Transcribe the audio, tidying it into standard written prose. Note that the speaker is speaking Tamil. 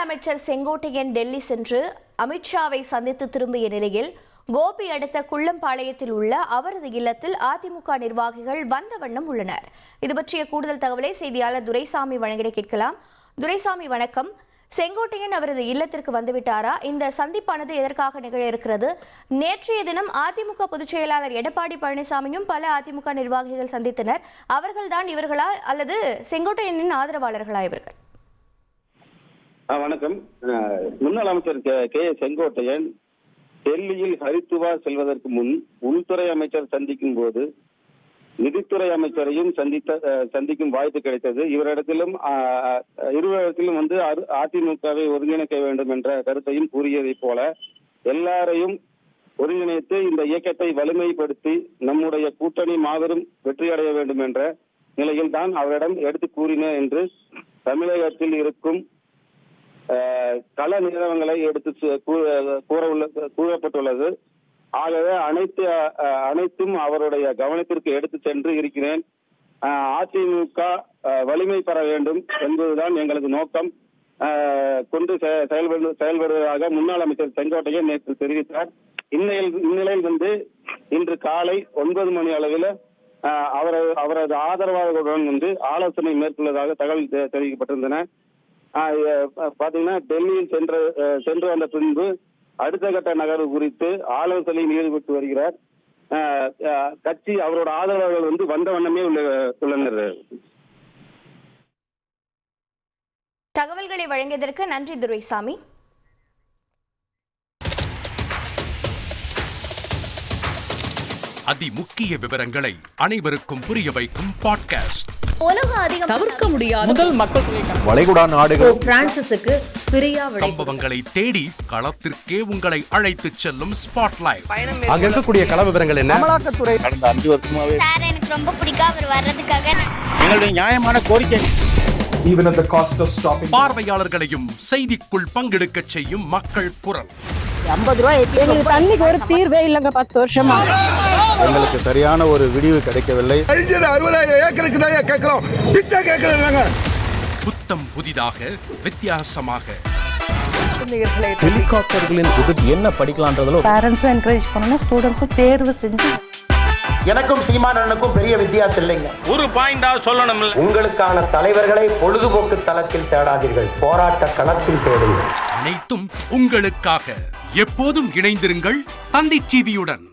அமைச்சர் செங்கோட்டையன் டெல்லி சென்று அமித்ஷாவை சந்தித்து திரும்பிய நிலையில் கோபி அடுத்த குள்ளம்பாளையத்தில் உள்ள அவரது இல்லத்தில் அதிமுக நிர்வாகிகள் வந்த வண்ணம் உள்ளனர். இது பற்றிய கூடுதல் தகவலை செய்தியாளர் துரைசாமி வழங்கிட கேட்கலாம். துரைசாமி வணக்கம். செங்கோட்டையன் அவரது இல்லத்திற்கு வந்துவிட்டாரா? இந்த சந்திப்பானது எதற்காக நிகழ இருக்கிறது? நேற்றைய தினம் அதிமுக பொதுச் செயலாளர் எடப்பாடி பழனிசாமியும் பல அதிமுக நிர்வாகிகள் சந்தித்தனர். அவர்கள்தான் இவர்களா அல்லது செங்கோட்டையனின் ஆதரவாளர்களா இவர்கள்? வணக்கம். முன்னாள் அமைச்சர் கே செங்கோட்டையன் டெல்லியில் ஹரித்துவார் செல்வதற்கு முன் உள்துறை அமைச்சர் சந்திக்கும் போது நிதித்துறை அமைச்சரையும் சந்திக்கும் வாய்ப்பு கிடைத்தது. இருவரிடத்திலும் அதிமுகவை ஒருங்கிணைக்க வேண்டும் என்ற கருத்தையும் கூறியதை போல எல்லாரையும் ஒருங்கிணைத்து இந்த இயக்கத்தை வலிமைப்படுத்தி நம்முடைய கூட்டணி மாபெரும் வெற்றியடைய வேண்டும் என்ற நிலையில் தான் அவரிடம் எடுத்து கூறினேன் என்று தமிழகத்தில் இருக்கும் கள நிறுவனங்களை எடுத்து கூறப்பட்டுள்ளது. ஆகவே அனைத்தும் அவருடைய கவனத்திற்கு எடுத்து சென்று இருக்கிறேன். அதிமுக வலிமை பெற வேண்டும் என்பதுதான் எங்களது நோக்கம் கொண்டு செயல்படுவதாக முன்னாள் அமைச்சர் செங்கோட்டையன் நேற்று தெரிவித்தார். இந்நிலையில் இன்று காலை 9 மணி அளவில் அவரது ஆதரவாளர்களுடன் ஆலோசனை மேற்கொள்வதாக தகவல் தெரிவிக்கப்பட்டிருந்தன. பாத்தீங்கன்னா டெல்லியில் சென்று வந்த பின்பு அடுத்த கட்ட நகர்வு குறித்து ஆலோசனையில் ஈடுபட்டு வருகிறார். கட்சி அவரோட ஆதரவாளர்கள் வந்த வண்ணமே உள்ளனர். தகவல்களை வழங்கியதற்கு நன்றி துரைசாமி. அதிமுக்கிய விவரங்களை அனைவருக்கும் புரிய வைக்கும் பாட்காஸ்ட். தவிர்க்க முடியாத முதல் மக்கள் வளைகுடா நாடுகள் பிரான்சிஸுக்கு பிரியா சம்பவங்களை தேடி களத்திற்கே உங்களை அழைத்து செல்லும் ஸ்பாட்லைட். அங்க இருக்கக்கூடிய கள விவரங்கள் என்ன? அமலாக்கத்துறை கடந்த 5 வருஷமாவே எனக்கு ரொம்ப பிடிக்கும் அவர் வர்றதுக்காக எங்களுடைய நியாயமான கோரிக்கை. Even at the cost of stopping பார்வையாளர்களையும் செய்திக்குள் பங்கெடுக்க செய்யும் மக்கள் குரல். 50 ரூபாய் எங்களுக்கு தண்ணிக்கு ஒரு தீர்வே இல்லங்க. 10 வருஷமா எங்களுக்கு சரியான ஒரு விடிவு கிடைக்கவில்லை. 60,000 ஏக்கருக்கு தான் கேட்கிறோம். பிச்சை கேட்கறாங்க. புத்தம் புதிதாக வித்தியாசமாக ஹெலிகாப்டர்களின் உதவி என்ன படிக்கலாம்ன்றதுல பேரண்ட்ஸும் என்கரேஜ் பண்ணணும், ஸ்டூடெண்ட்ஸும் தேர்வு செஞ்சு. எனக்கும் சீமானனுக்கும் பெரிய வித்தியாசம் இல்லைங்க. ஒரு பாயிண்டா சொல்லணும். உங்களுக்கான தலைவர்களை பொழுதுபோக்கு தளத்தில் தேடாதீர்கள், போராட்ட களத்தில் தேடுங்கள். அனைத்தும் உங்களுக்காக. எப்போதும் இணைந்திருங்கள் தந்தி டிவியுடன்.